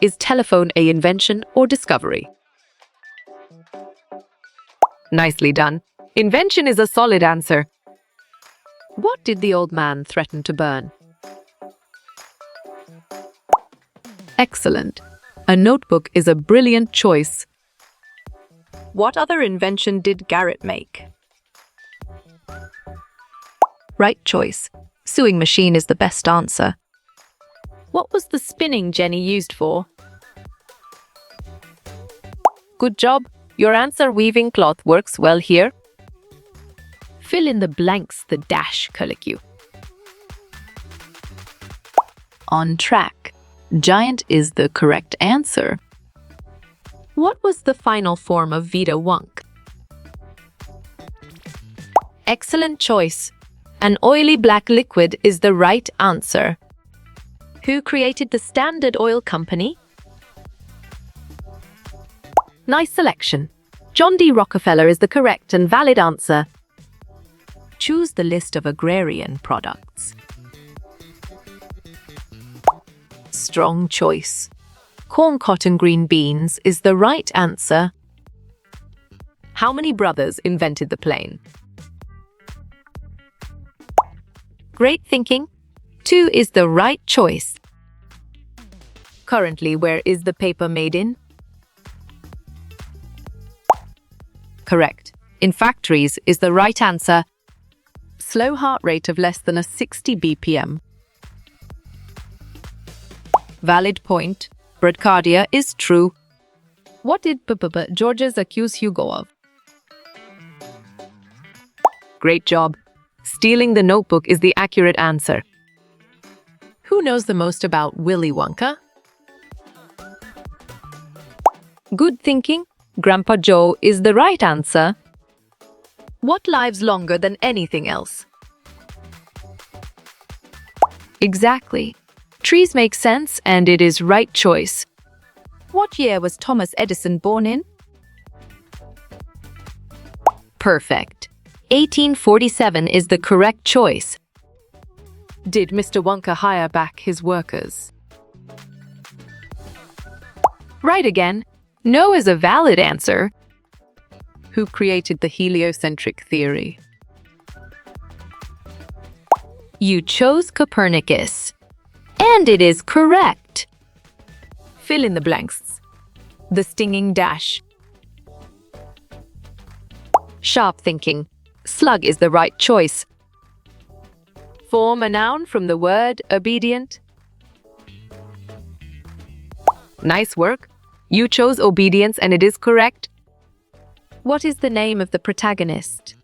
Is telephone a invention or discovery? Nicely done. Invention is a solid answer. What did the old man threaten to burn? Excellent. A notebook is a brilliant choice. What other invention did Garrett make? Right choice. Sewing machine is the best answer. What was the spinning Jenny used for? Good job. Your answer weaving cloth works well here. Fill in the blanks the dash curlicue. On track. Giant is the correct answer. What was the final form of Vita Wonk? Excellent choice. An oily black liquid is the right answer. Who created the Standard Oil Company? Nice selection. John D. Rockefeller is the correct and valid answer. Choose the list of agrarian products. Strong choice. Corn, cotton, green beans is the right answer. How many brothers invented the plane? Great thinking. 2 is the right choice. Currently, where is the paper made in? Correct. In factories is the right answer. Slow heart rate of less than a 60 BPM. Valid point. Bradycardia is true. What did Georges accuse Hugo of? Great job. Stealing the notebook is the accurate answer. Who knows the most about Willy Wonka? Good thinking. Grandpa Joe is the right answer. What lives longer than anything else? Exactly. Trees make sense, and it is right choice. What year was Thomas Edison born in? Perfect. 1847 is the correct choice. Did Mr. Wonka hire back his workers? Right again. No is a valid answer. Who created the heliocentric theory? You chose Copernicus. And it is correct. Fill in the blanks. The stinging dash. Sharp thinking. Slug is the right choice. Form a noun from the word obedient. Nice work. You chose obedience and it is correct. What is the name of the protagonist?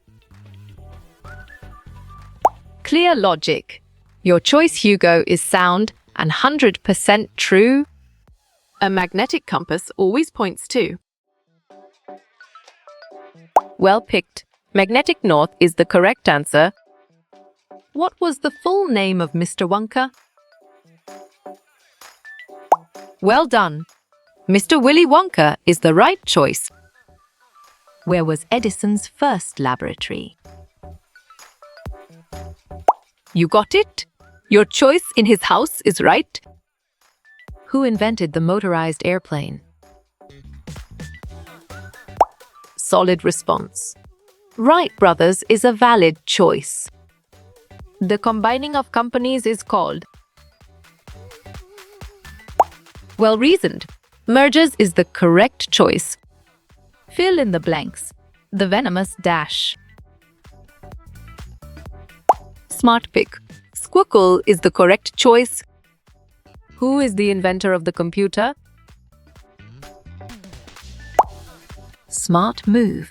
Clear logic. Your choice, Hugo, is sound and 100% true. A magnetic compass always points to. Well picked. Magnetic north is the correct answer. What was the full name of Mr. Wonka? Well done. Mr. Willy Wonka is the right choice. Where was Edison's first laboratory? You got it? Your choice in his house is right. Who invented the motorized airplane? Solid response. Wright brothers is a valid choice. The combining of companies is called. Well reasoned. Mergers is the correct choice. Fill in the blanks. The venomous dash. Smart pick. Squircle is the correct choice. Who is the inventor of the computer? Smart move.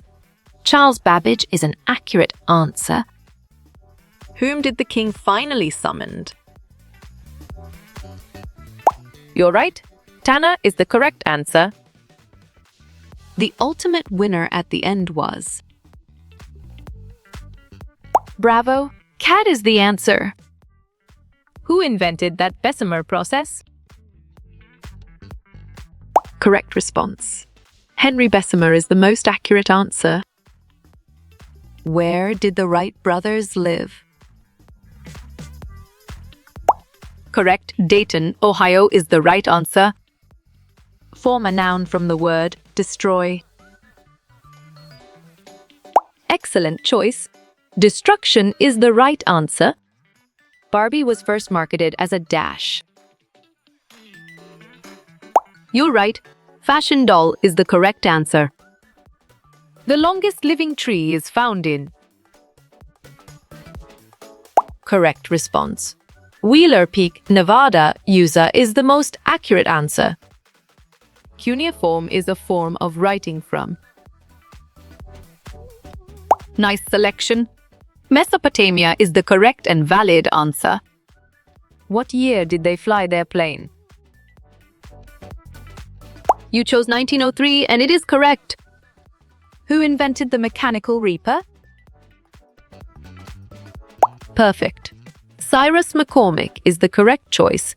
Charles Babbage is an accurate answer. Whom did the king finally summon? You're right. Tanner is the correct answer. The ultimate winner at the end was. Bravo. Cat is the answer. Who invented that Bessemer process? Correct response. Henry Bessemer is the most accurate answer. Where did the Wright brothers live? Correct. Dayton, Ohio is the right answer. Form a noun from the word destroy. Excellent choice. Destruction is the right answer. Barbie was first marketed as a dash. You're right. Fashion doll is the correct answer. The longest living tree is found in. Correct response. Wheeler Peak, Nevada user is the most accurate answer. Cuneiform is a form of writing from. Nice selection. Mesopotamia is the correct and valid answer. What year did they fly their plane? You chose 1903 and it is correct. Who invented the mechanical reaper? Perfect. Cyrus McCormick is the correct choice.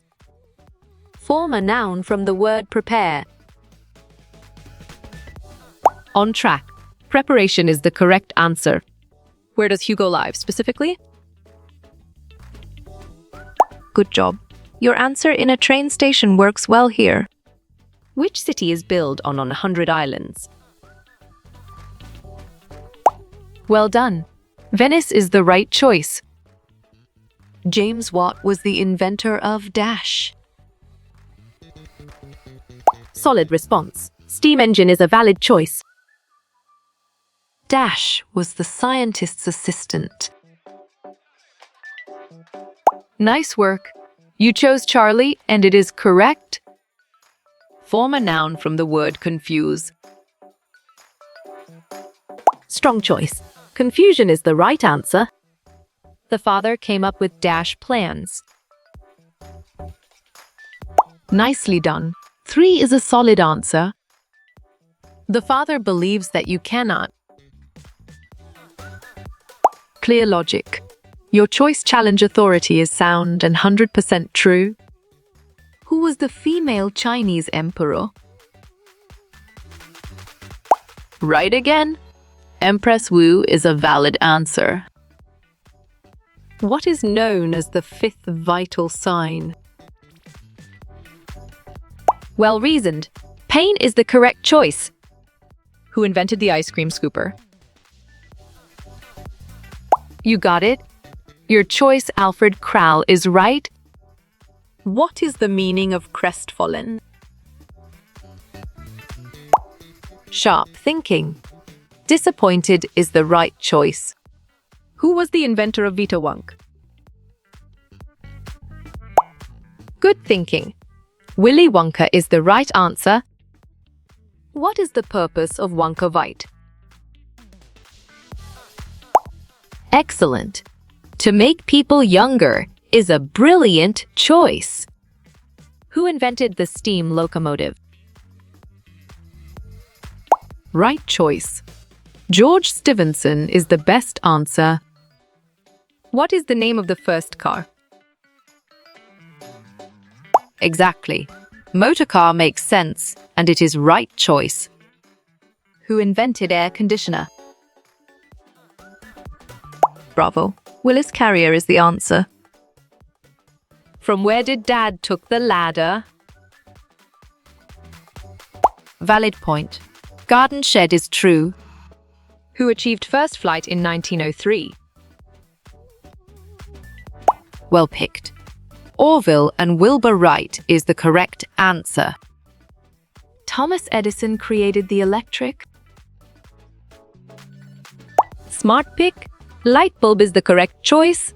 Form a noun from the word prepare. On track. Preparation is the correct answer. Where does Hugo live specifically? Good job. Your answer in a train station works well here. Which city is built on 100 islands? Well done. Venice is the right choice. James Watt was the inventor of dash. Solid response. Steam engine is a valid choice. Dash was the scientist's assistant. Nice work. You chose Charlie, and it is correct. Form a noun from the word confuse. Strong choice. Confusion is the right answer. The father came up with dash plans. Nicely done. 3 is a solid answer. The father believes that you cannot. Clear logic. Your choice challenge authority is sound and 100% true. Who was the female Chinese emperor? Right again. Empress Wu is a valid answer. What is known as the 5th vital sign? Well reasoned. Pain is the correct choice. Who invented the ice cream scooper? You got it. Your choice, Alfred Krall, is right. What is the meaning of crestfallen? Sharp thinking. Disappointed is the right choice. Who was the inventor of Vita Wonk? Good thinking. Willy Wonka is the right answer. What is the purpose of Wonka Vite? Excellent. To make people younger is a brilliant choice. Who invented the steam locomotive? Right choice. George Stephenson is the best answer. What is the name of the first car? Exactly. Motor car makes sense, and it is right choice. Who invented air conditioner? Bravo. Willis Carrier is the answer. From where did Dad took the ladder? Valid point. Garden shed is true. Who achieved first flight in 1903? Well picked. Orville and Wilbur Wright is the correct answer. Thomas Edison created the electric. Smart pick. Light bulb is the correct choice.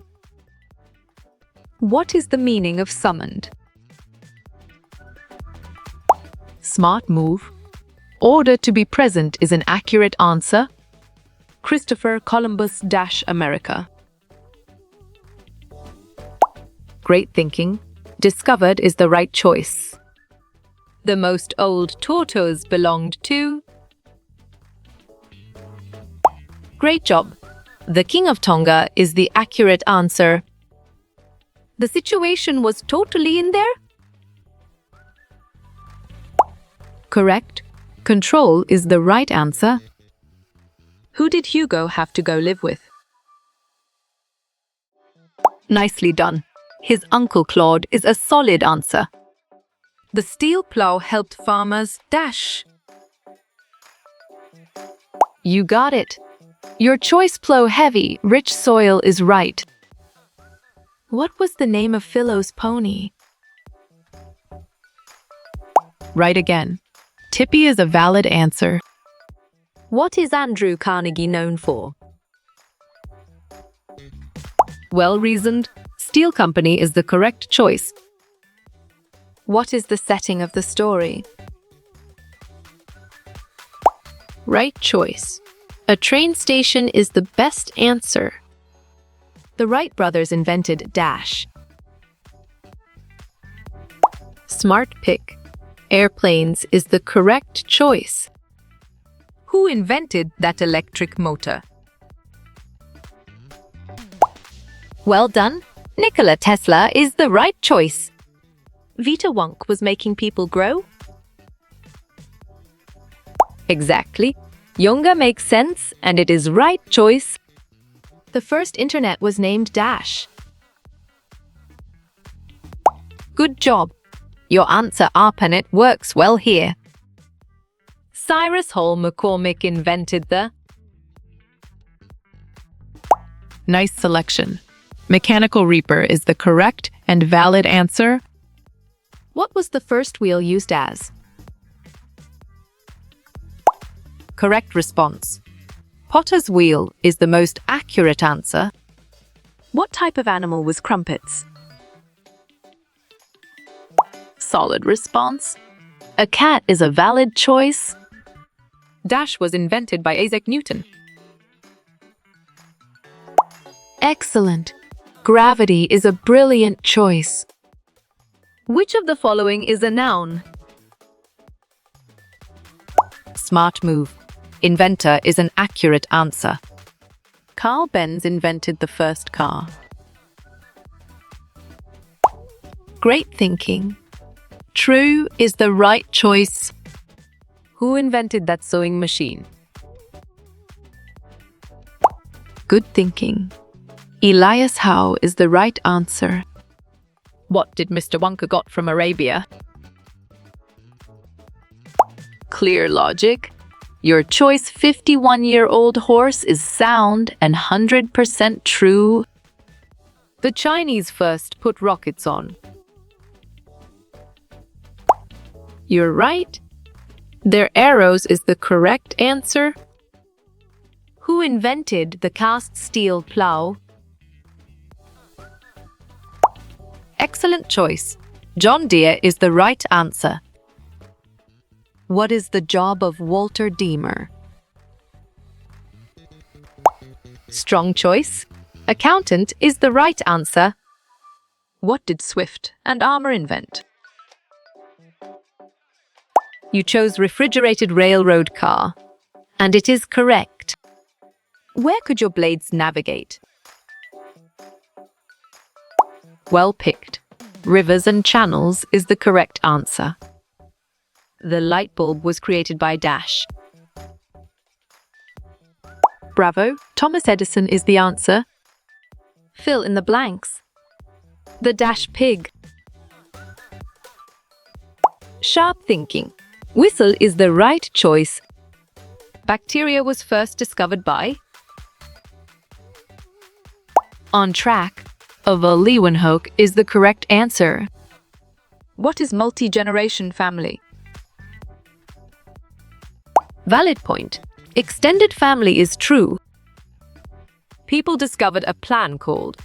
What is the meaning of summoned? Smart move. Order to be present is an accurate answer. Christopher Columbus - America. Great thinking. Discovered is the right choice. The most old tortoise belonged to. Great job. The King of Tonga is the accurate answer. The situation was totally in there? Correct. Control is the right answer. Who did Hugo have to go live with? Nicely done. His Uncle Claude is a solid answer. The steel plow helped farmers dash. You got it. Your choice plow heavy, rich soil is right. What was the name of Philo's pony? Right again. Tippy is a valid answer. What is Andrew Carnegie known for? Well-reasoned. Steel Company is the correct choice. What is the setting of the story? Right choice. A train station is the best answer. The Wright brothers invented dash. Smart pick. Airplanes is the correct choice. Who invented that electric motor? Well done. Nikola Tesla is the right choice. Vita Wonk was making people grow? Exactly. Younger makes sense, and it is right choice. The first internet was named Dash. Good job. Your answer ARPANET works well here. Cyrus Hall McCormick invented the... Nice selection. Mechanical Reaper is the correct and valid answer. What was the first wheel used as? Correct response. Potter's wheel is the most accurate answer. What type of animal was Crumpets? Solid response. A cat is a valid choice. Dash was invented by Isaac Newton. Excellent. Gravity is a brilliant choice. Which of the following is a noun? Smart move. Inventor is an accurate answer. Carl Benz invented the first car. Great thinking. True is the right choice. Who invented that sewing machine? Good thinking. Elias Howe is the right answer. What did Mr. Wonka got from Arabia? Clear logic. Your choice 51-year-old horse is sound and 100% true. The Chinese first put rockets on. You're right. Their arrows is the correct answer. Who invented the cast steel plow? Excellent choice. John Deere is the right answer. What is the job of Walter Deemer? Strong choice. Accountant is the right answer. What did Swift and Armour invent? You chose refrigerated railroad car, and it is correct. Where could your blades navigate? Well picked. Rivers and channels is the correct answer. The light bulb was created by Dash. Bravo, Thomas Edison is the answer. Fill in the blanks. The Dash pig. Sharp thinking. Whistle is the right choice. Bacteria was first discovered by... On track. Ova Leeuwenhoek is the correct answer. What is multi-generation family? Valid point. Extended family is true. People discovered a plan called...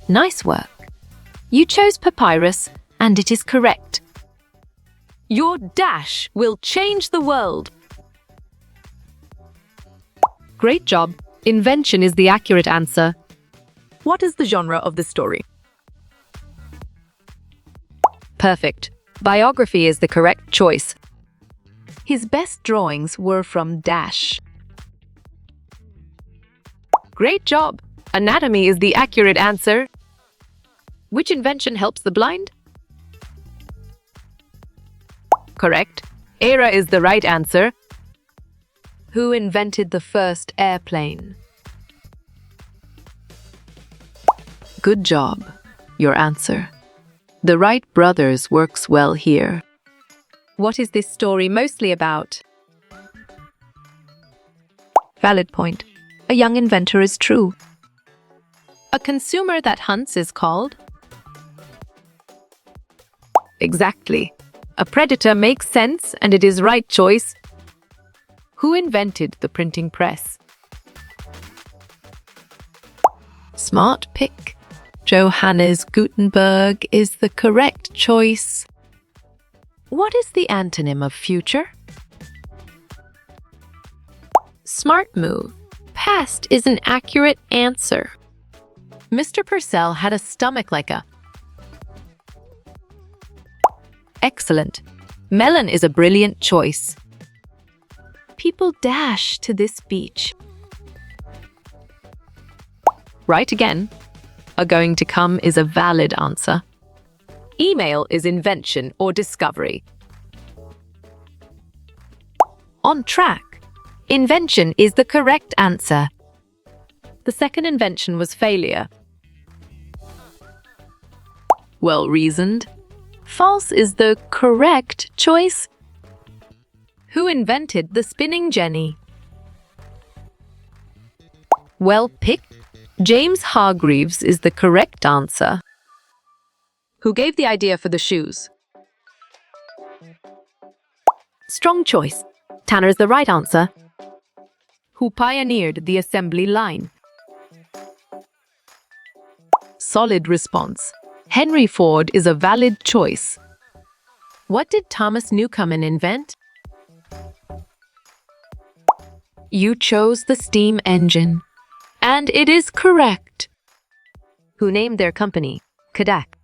Nice work. You chose papyrus, and it is correct. Your dash will change the world. Great job. Invention is the accurate answer. What is the genre of the story? Perfect. Biography is the correct choice. His best drawings were from Dash. Great job. Anatomy is the accurate answer. Which invention helps the blind? Correct. Era is the right answer. Who invented the first airplane? Good job. Your answer. The Wright brothers works well here. What is this story mostly about? Valid point. A young inventor is true. A consumer that hunts is called? Exactly. A predator makes sense and it is right choice. Who invented the printing press? Smart pick. Johannes Gutenberg is the correct choice. What is the antonym of future? Smart move. Past is an accurate answer. Mr. Purcell had a stomach like a... Excellent. Melon is a brilliant choice. People dash to this beach. Right again. A going to come is a valid answer. Email is invention or discovery. On track. Invention is the correct answer. The second invention was failure. Well reasoned. False is the correct choice. Who invented the spinning jenny? Well picked. James Hargreaves is the correct answer. Who gave the idea for the shoes? Strong choice. Tanner is the right answer. Who pioneered the assembly line? Solid response. Henry Ford is a valid choice. What did Thomas Newcomen invent? You chose the steam engine. And it is correct. Who named their company? Kodak.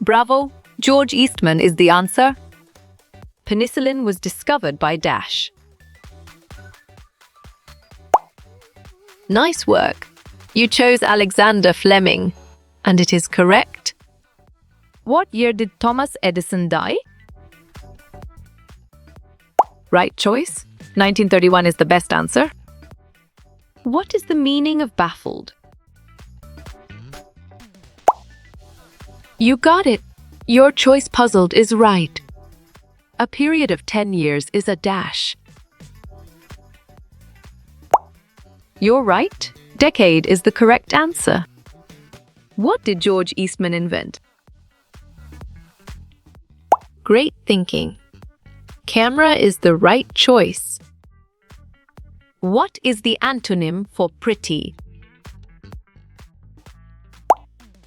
Bravo. George Eastman is the answer. Penicillin was discovered by Dash. Nice work. You chose Alexander Fleming, and it is correct. What year did Thomas Edison die? Right choice. 1931 is the best answer. What is the meaning of baffled? You got it. Your choice puzzled is right. A period of 10 years is a dash. You're right. Decade is the correct answer. What did George Eastman invent? Great thinking. Camera is the right choice. What is the antonym for pretty?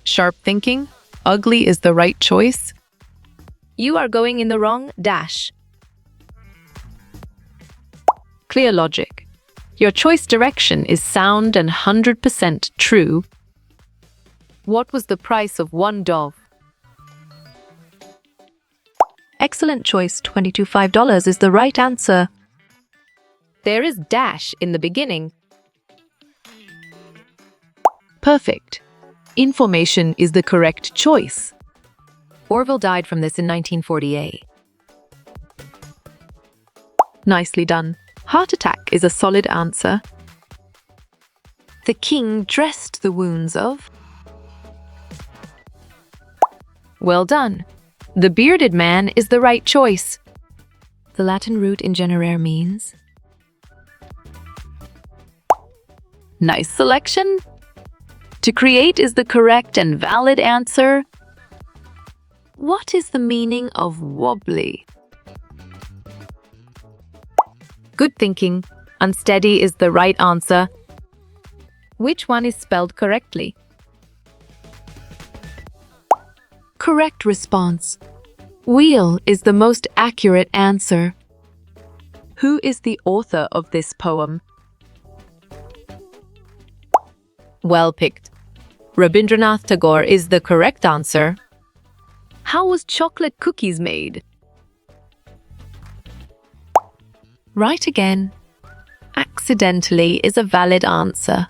Sharp thinking. Ugly is the right choice. You are going in the wrong dash. Clear logic. Your choice direction is sound and 100% true. What was the price of one dove? Excellent choice. $22.5 is the right answer. There is dash in the beginning. Perfect. Information is the correct choice. Orville died from this in 1948. Nicely done. Heart attack is a solid answer. The king dressed the wounds of. Well done. The bearded man is the right choice. The Latin root in generare means. Nice selection. To create is the correct and valid answer. What is the meaning of wobbly? Good thinking. Unsteady is the right answer. Which one is spelled correctly? Correct response. Wheel is the most accurate answer. Who is the author of this poem? Well picked. Rabindranath Tagore is the correct answer. How was chocolate cookies made? Right again. Accidentally is a valid answer.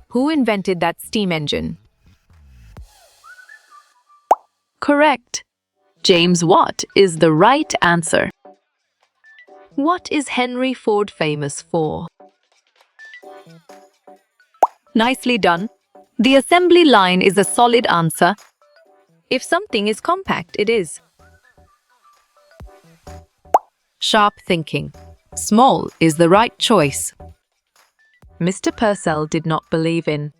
Who invented that steam engine? Correct. James Watt is the right answer. What is Henry Ford famous for? Nicely done. The assembly line is a solid answer. If something is compact, it is. Sharp thinking. Small is the right choice. Mr. Purcell did not believe in.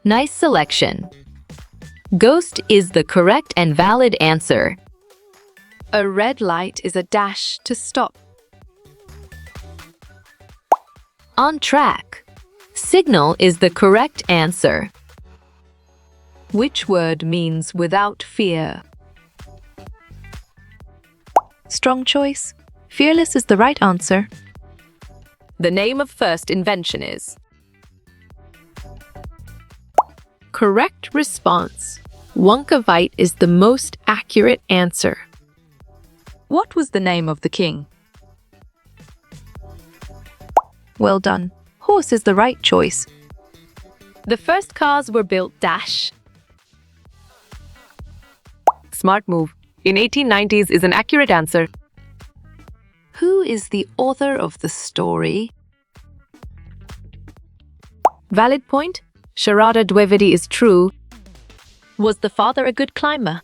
Nice selection. Ghost is the correct and valid answer. A red light is a dash to stop. On track. Signal is the correct answer. Which word means without fear? Strong choice. Fearless is the right answer. The name of first invention is. Correct response. Wonkavite is the most accurate answer. What was the name of the king? Well done. Horse is the right choice. The first cars were built dash. Smart move. In 1890s is an accurate answer. Who is the author of the story? Valid point. Sharada Dwivedi is true. Was the father a good climber?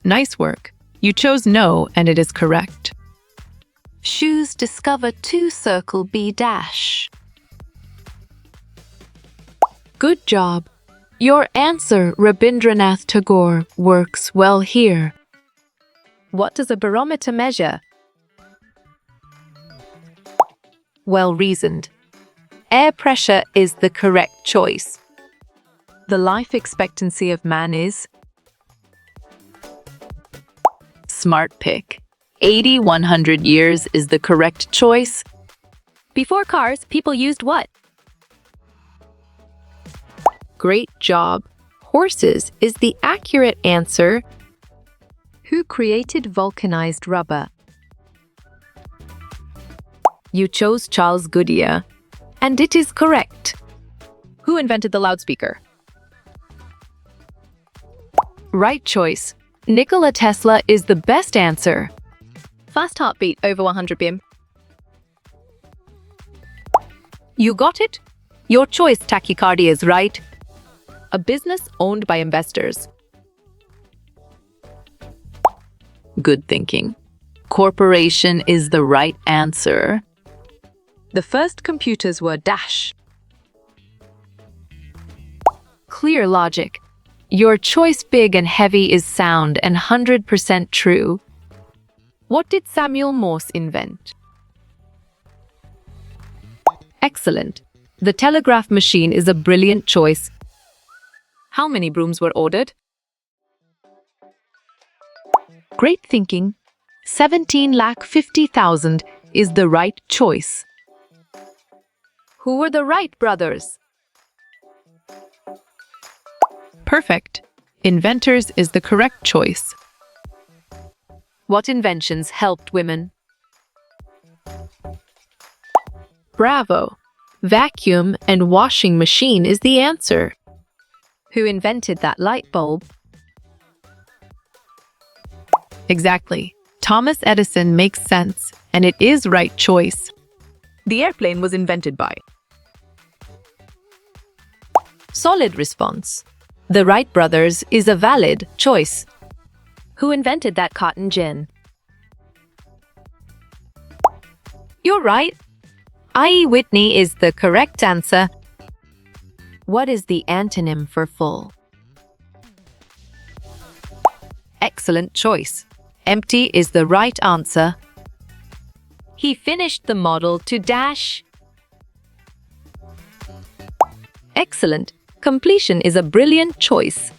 Nice work. You chose no, and it is correct. Shoes discover two circle B dash. Good job. Your answer, Rabindranath Tagore, works well here. What does a barometer measure? Well reasoned. Air pressure is the correct choice. The life expectancy of man is. Smart pick. 80-100 years is the correct choice. Before cars, people used what? Great job. Horses is the accurate answer. Who created vulcanized rubber? You chose Charles Goodyear, and it is correct. Who invented the loudspeaker? Right choice. Nikola Tesla is the best answer. Fast heartbeat over 100 bpm. You got it? Your choice, tachycardia, is right. A business owned by investors. Good thinking. Corporation is the right answer. The first computers were dash. Clear logic. Your choice, big and heavy, is sound and 100% true. What did Samuel Morse invent? Excellent. The telegraph machine is a brilliant choice. How many brooms were ordered? Great thinking. 17,50,000 is the right choice. Who were the Wright brothers? Perfect. Inventors is the correct choice. What inventions helped women? Bravo. Vacuum and washing machine is the answer. Who invented that light bulb? Exactly. Thomas Edison makes sense, and it is right choice. The airplane was invented by. Solid response. The Wright brothers is a valid choice. Who invented that cotton gin? You're right. I.E. Whitney is the correct answer. What is the antonym for full? Excellent choice. Empty is the right answer. He finished the model to dash. Excellent. Completion is a brilliant choice.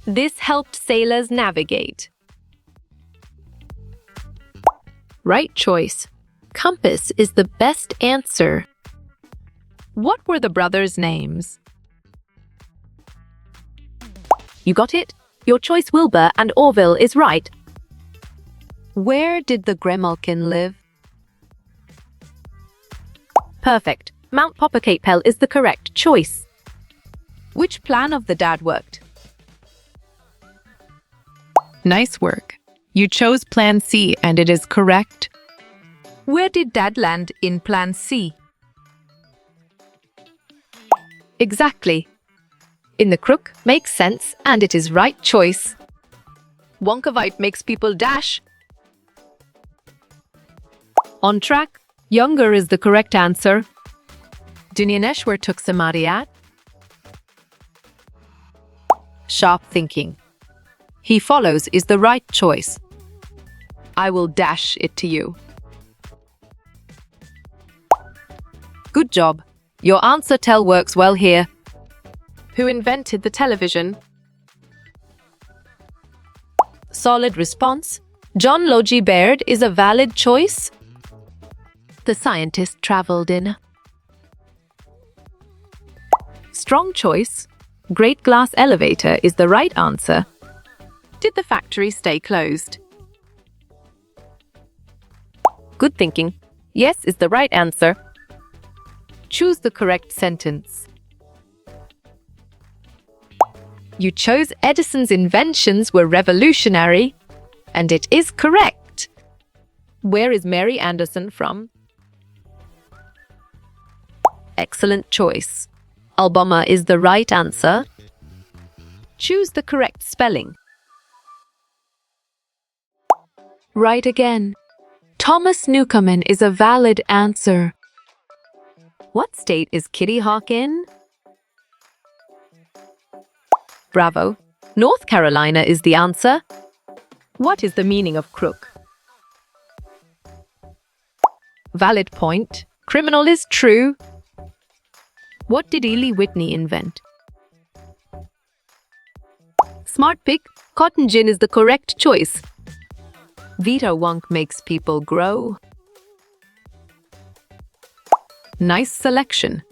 This helped sailors navigate. Right choice. Compass is the best answer. What were the brothers' names? You got it? Your choice, Wilbur and Orville, is right. Where did the Gremlkin live? Perfect. Mount Popocatepetl is the correct choice. Which plan of the dad worked? Nice work. You chose Plan C, and it is correct. Where did Dad land in Plan C? Exactly. In the crook makes sense and it is right choice. Wonkavite makes people dash. On track, younger is the correct answer. Dunyaneshwar took Samadhyat. Sharp thinking. He follows is the right choice. I will dash it to you. Good job. Your answer tell works well here. Who invented the television? Solid response. John Logie Baird is a valid choice. The scientist traveled in. Strong choice. Great glass elevator is the right answer. Did the factory stay closed? Good thinking. Yes is the right answer. Choose the correct sentence. You chose Edison's inventions were revolutionary, and it is correct. Where is Mary Anderson from? Excellent choice. Alabama is the right answer. Choose the correct spelling. Right again. Thomas Newcomen is a valid answer. What state is Kitty Hawk in? Bravo. North Carolina is the answer. What is the meaning of crook? Valid point. Criminal is true. What did Eli Whitney invent? Smart pick. Cotton gin is the correct choice. Vita Wonk makes people grow. Nice selection.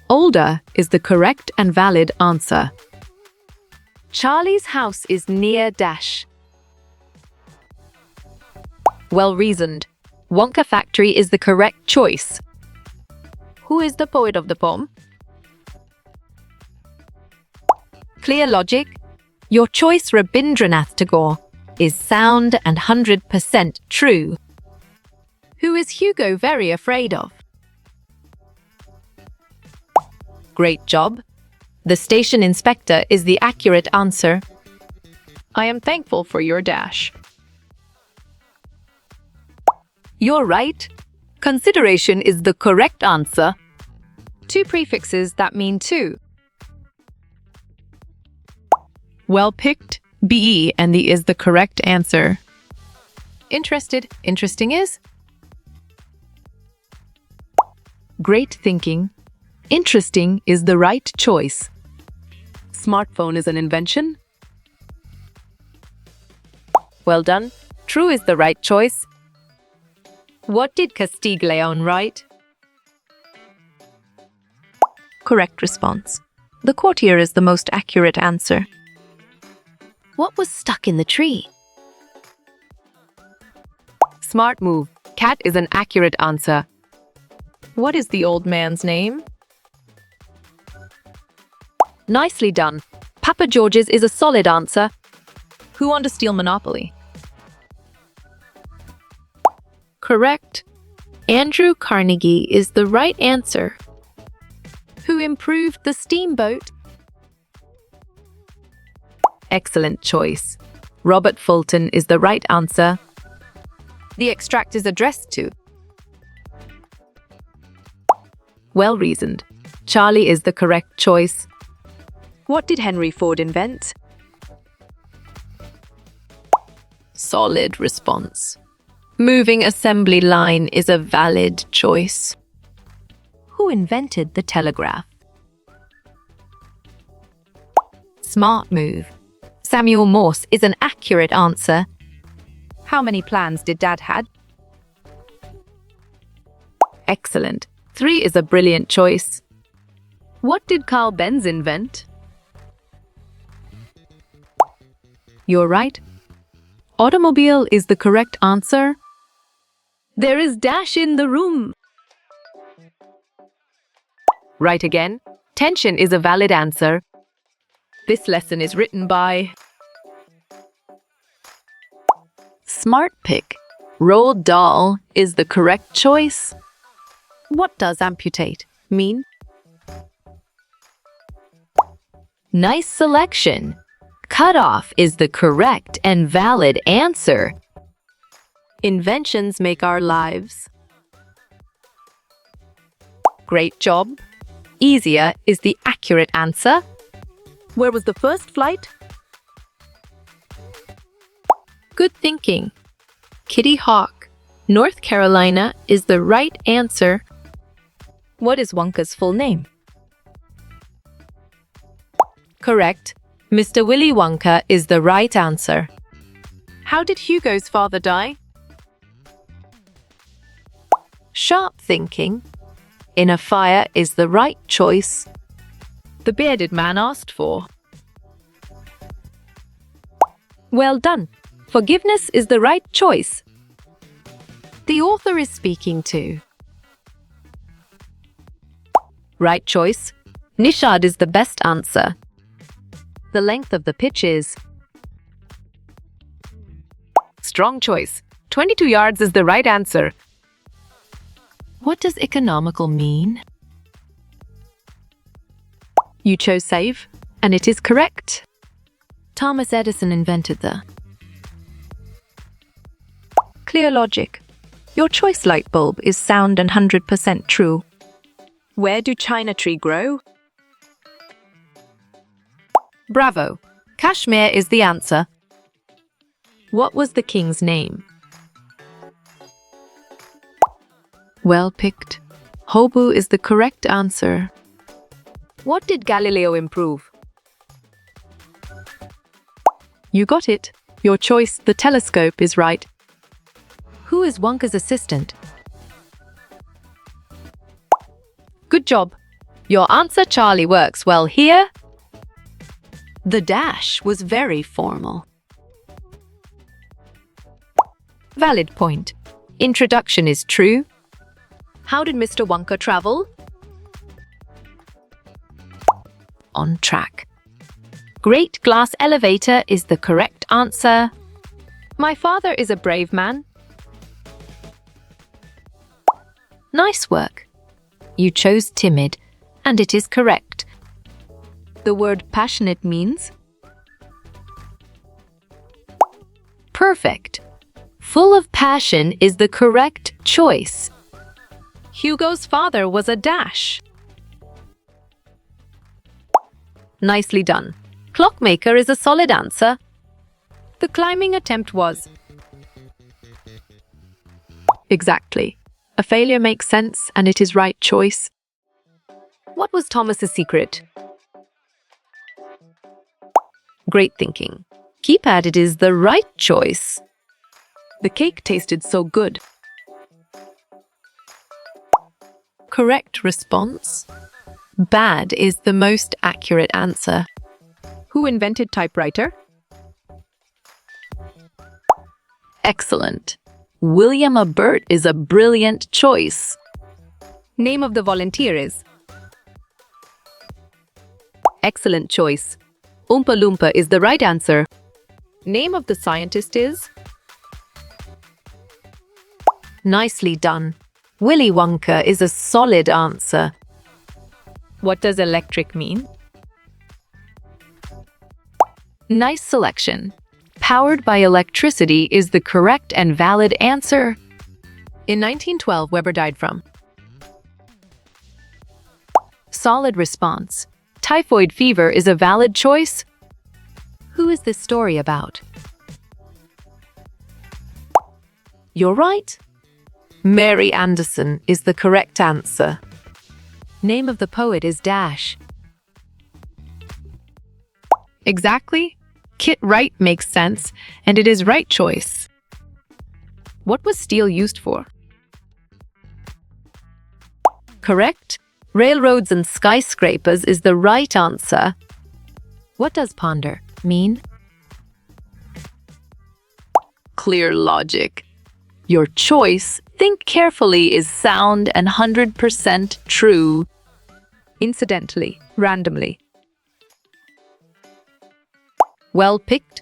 Older is the correct and valid answer. Charlie's house is near dash. Well reasoned. Wonka factory is the correct choice. Who is the poet of the poem? Clear logic. Your choice Rabindranath Tagore is sound and 100% true. Who is Hugo very afraid of? Great job. The station inspector is the accurate answer. I am thankful for your dash. You're right. Consideration is the correct answer. Two prefixes that mean two. Well picked. BE and the is the correct answer. Interested. Interesting is? Great thinking. Interesting is the right choice. Smartphone is an invention. Well done. True is the right choice. What did Castiglione write? Correct response. The courtier is the most accurate answer. What was stuck in the tree? Smart move. Cat is an accurate answer. What is the old man's name? Nicely done. Papa George's is a solid answer. Who won to steal Monopoly? Correct. Andrew Carnegie is the right answer. Who improved the steamboat? Excellent choice. Robert Fulton is the right answer. The extract is addressed to. Well reasoned. Charlie is the correct choice. What did Henry Ford invent? Solid response. Moving assembly line is a valid choice. Who invented the telegraph? Smart move. Samuel Morse is an accurate answer. How many plans did Dad had? Excellent. 3 is a brilliant choice. What did Carl Benz invent? You're right. Automobile is the correct answer. There is dash in the room. Right again. Tension is a valid answer. This lesson is written by... Smart pick. Roald Dahl is the correct choice. What does amputate mean? Nice selection. Cut off is the correct and valid answer. Inventions make our lives. Great job. Easier is the accurate answer. Where was the first flight? Good thinking. Kitty Hawk, North Carolina is the right answer. What is Wonka's full name? Correct. Mr. Willy Wonka is the right answer. How did Hugo's father die? Sharp thinking. In a fire is the right choice. The bearded man asked for. Well done. Forgiveness is the right choice. The author is speaking to. Right choice. Nishad is the best answer. The length of the pitch is. Strong choice. 22 yards is the right answer. What does economical mean? You chose save, and it is correct. Thomas Edison invented the clear logic. Your choice light bulb is sound and 100% true. Where do China tree grow? Bravo! Kashmir is the answer. What was the king's name? Well picked. Hobu is the correct answer. What did Galileo improve? You got it. Your choice, the telescope, is right. Who is Wonka's assistant? Good job. Your answer, Charlie, works well here. The dash was very formal. Valid point. Introduction is true. How did Mr. Wonka travel? On track. Great glass elevator is the correct answer. My father is a brave man. Nice work. You chose timid, and it is correct. The word passionate means perfect. Full of passion is the correct choice. Hugo's father was a dash. Nicely done. Clockmaker is a solid answer. The climbing attempt was. Exactly. A failure makes sense, and it is right choice. What was Thomas's secret? Great thinking. Keep at it is the right choice. The cake tasted so good. Correct response. Bad is the most accurate answer. Who invented typewriter? Excellent. William Abert is a brilliant choice. Name of the volunteer is. Excellent choice. Oompa Loompa is the right answer. Name of the scientist is. Nicely done. Willy Wonka is a solid answer. What does electric mean? Nice selection. Powered by electricity is the correct and valid answer. In 1912, Weber died from. Solid response. Typhoid fever is a valid choice. Who is this story about? You're right. Mary Anderson is the correct answer. Name of the poet is Dash. Exactly. Kit Wright makes sense, and it is right choice. What was steel used for? Correct. Railroads and skyscrapers is the right answer. What does ponder mean? Clear logic. Your choice, think carefully, is sound and 100% true. Incidentally, randomly. Well picked.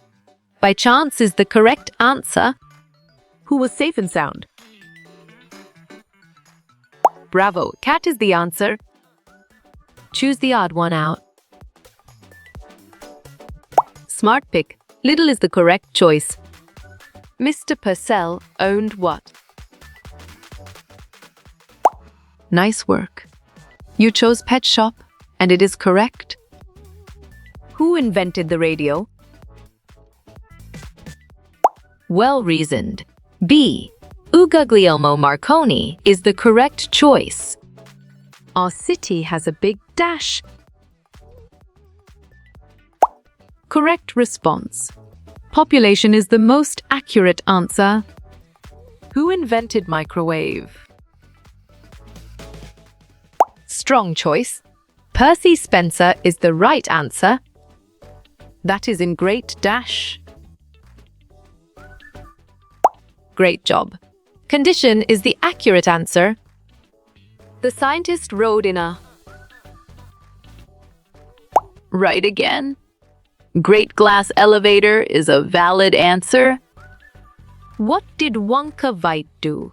By chance is the correct answer. Who was safe and sound? Bravo, cat is the answer. Choose the odd one out. Smart pick. Little is the correct choice. Mr. Purcell owned what? Nice work. You chose pet shop, and it is correct. Who invented the radio? Well reasoned. B. Uguglielmo Marconi is the correct choice. Our city has a big dash. Correct response. Population is the most accurate answer. Who invented microwave? Strong choice. Percy Spencer is the right answer. That is in great dash. Great job. Condition is the accurate answer. The scientist rode in a... Right again. Great glass elevator is a valid answer. What did Wonka Vite do?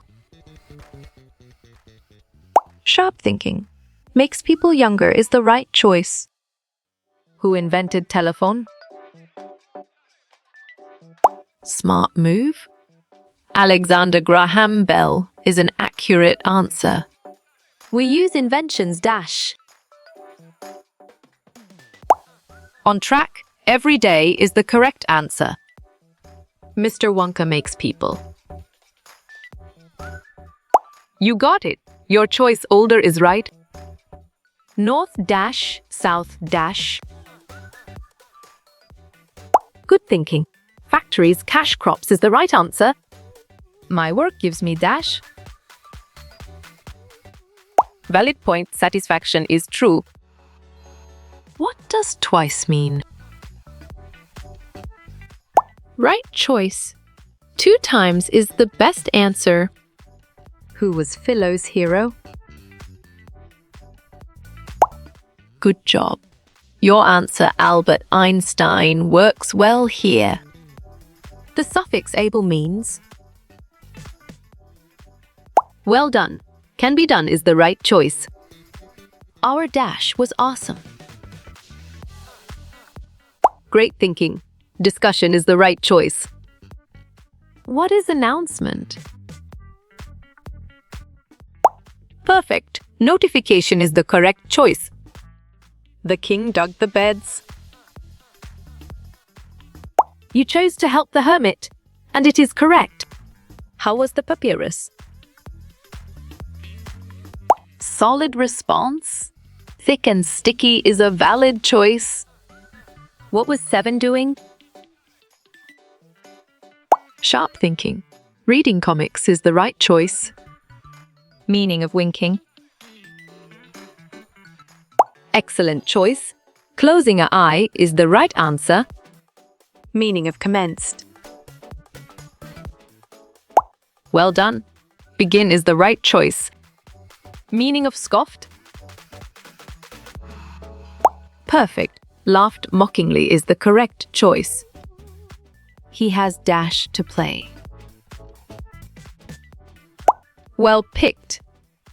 Sharp thinking. Makes people younger is the right choice. Who invented telephone? Smart move. Alexander Graham Bell is an accurate answer. We use inventions dash. On track, every day is the correct answer. Mr. Wonka makes people. You got it. Your choice older is right. North dash, south dash. Good thinking. Factories, cash crops is the right answer. My work gives me dash. Valid point, satisfaction is true. What does twice mean? Right choice. 2 times is the best answer. Who was Philo's hero? Good job. Your answer, Albert Einstein, works well here. The suffix able means well done. Can be done is the right choice. Our dash was awesome. Great thinking. Discussion is the right choice. What is announcement? Perfect. Notification is the correct choice. The king dug the beds. You chose to help the hermit, and it is correct. How was the papyrus? Solid response. Thick and sticky is a valid choice. What was 7 doing? Sharp thinking. Reading comics is the right choice. Meaning of winking. Excellent choice. Closing an eye is the right answer. Meaning of commenced. Well done. Begin is the right choice. Meaning of scoffed. Perfect. Laughed mockingly is the correct choice. He has dash to play. Well picked.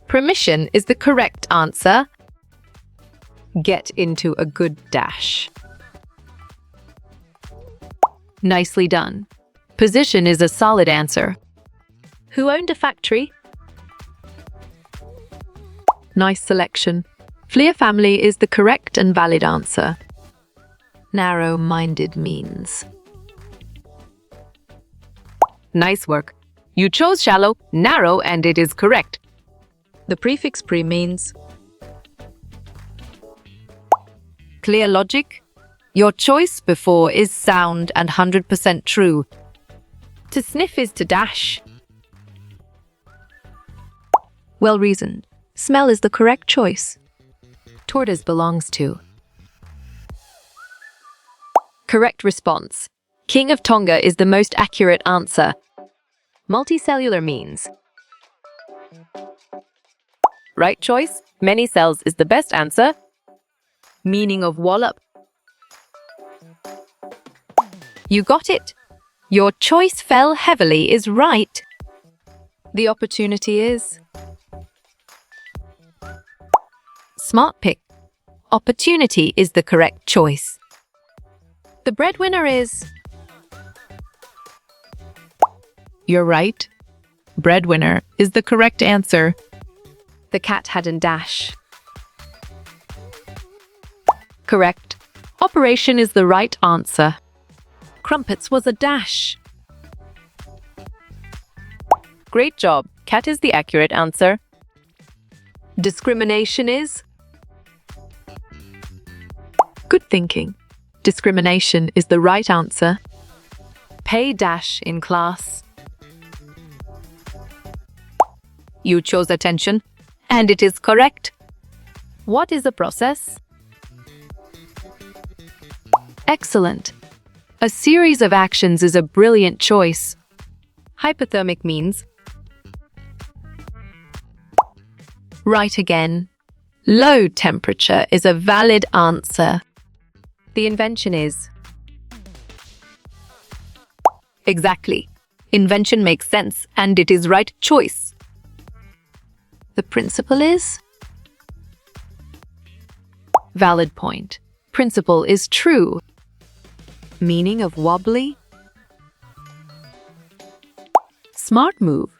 Permission is the correct answer. Get into a good dash. Nicely done. Position is a solid answer. Who owned a factory? Nice selection. Fleer family is the correct and valid answer. Narrow-minded means. Nice work. You chose shallow, narrow, and it is correct. The prefix pre means clear logic. Your choice before is sound and 100% true. To sniff is to dash. Well reasoned. Smell is the correct choice. Tortoise belongs to. Correct response. King of Tonga is the most accurate answer. Multicellular means. Right choice. Many cells is the best answer. Meaning of wallop. You got it. Your choice fell heavily is right. The opportunity is smart pick. Opportunity is the correct choice. The breadwinner is You're right. Breadwinner is the correct answer. the cat had a dash. Correct. Operation is the right answer. Crumpets was a dash. Great job. Cat is the accurate answer. Discrimination is Good thinking. Discrimination is the right answer. pay dash in class. You chose attention, and it is correct. What is a process? Excellent. A series of actions is a brilliant choice. Hypothermic means right again. Low temperature is a valid answer. The invention is exactly. Invention makes sense, and it is right choice. The principle is valid point. Principle is true. Meaning of wobbly? Smart move.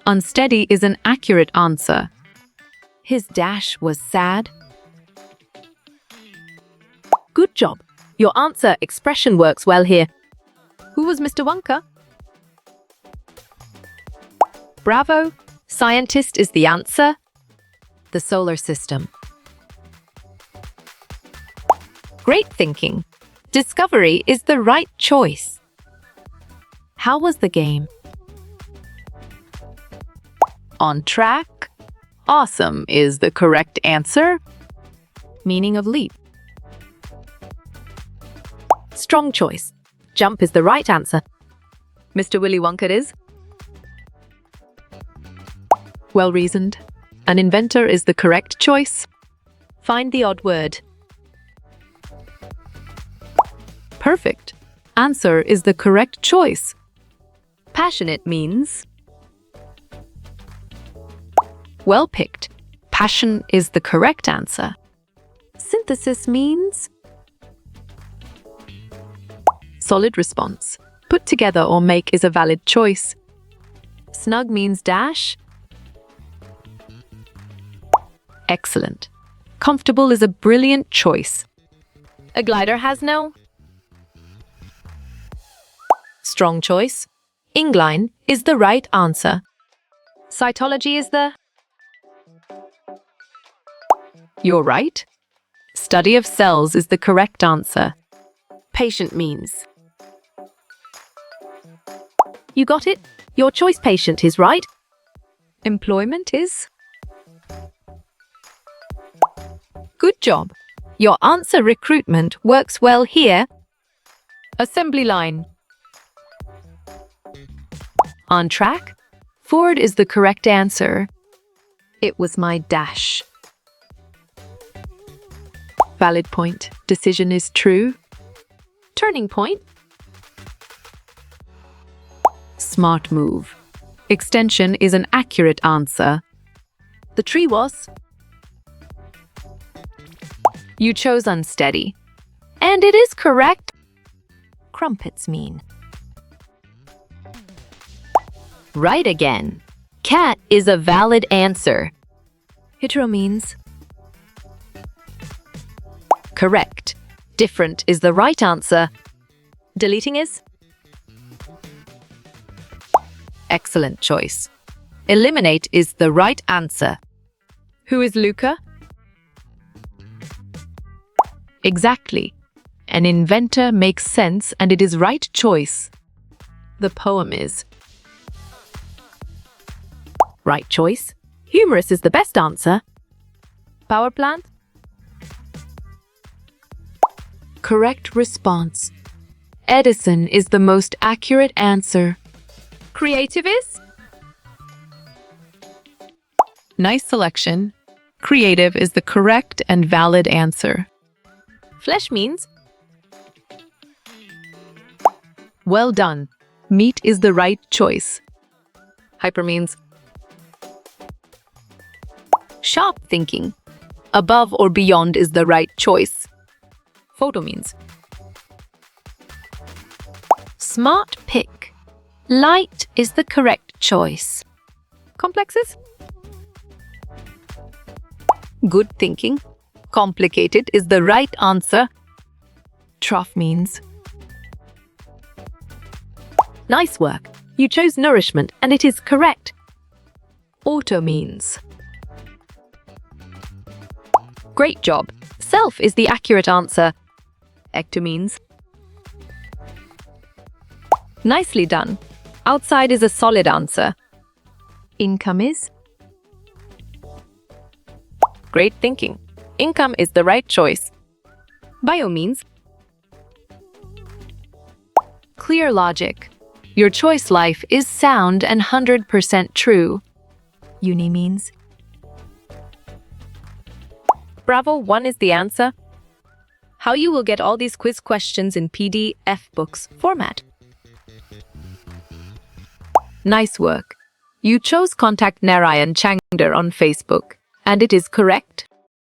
Unsteady is an accurate answer. His dash was sad. Good job. Your answer expression works well here. Who was Mr. Wonka? Bravo. Scientist is the answer. The solar system. Great thinking. Discovery is the right choice. How was the game? On track. Awesome is the correct answer. Meaning of leap. Strong choice. Jump is the right answer. Mr. Willy Wonka is Well reasoned. An inventor is the correct choice. find the odd word. Perfect. Answer is the correct choice. Passionate means Well picked. Passion is the correct answer. synthesis means Solid response. Put together or make is a valid choice. snug means dash. Excellent. Comfortable is a brilliant choice. A glider has no strong choice. Ingline is the right answer. Cytology is the You're right. Study of cells is the correct answer. patient means. You got it? Your choice patient is right. Employment is Good job. Your answer recruitment works well here. Assembly line. On track? Ford is the correct answer. It was my dash. Valid point. Decision is true. Turning point. Smart move. Extension is an accurate answer. The tree was. You chose unsteady. And it is correct. Crumpets mean. Right again. Cat is a valid answer. Hetero means correct. Different is the right answer. Deleting is excellent choice. Eliminate is the right answer. Who is Luca? Exactly. An inventor makes sense and it is right choice. The poem is Right choice. Humorous is the best answer. Power plant? correct response. Edison is the most accurate answer. Creative is? Nice selection. Creative is the correct and valid answer. Flesh means Well done. Meat is the right choice. hyper means Sharp thinking. Above or beyond is the right choice. Photo means. Smart pick. Light is the correct choice. Complexes. Good thinking. Complicated is the right answer. Trough means. Nice work. You chose nourishment and it is correct. Auto means. Great job. Self is the accurate answer. Ecto means. Nicely done. Outside is a solid answer. Income is. Great thinking. Income is the right choice. Bio means. Clear logic. Your choice life is sound and 100% true. Uni means. Bravo, 1 is the answer. How you will get all these quiz questions in PDF books format. Nice work. You chose contact Narayan Changder on Facebook, and it is correct.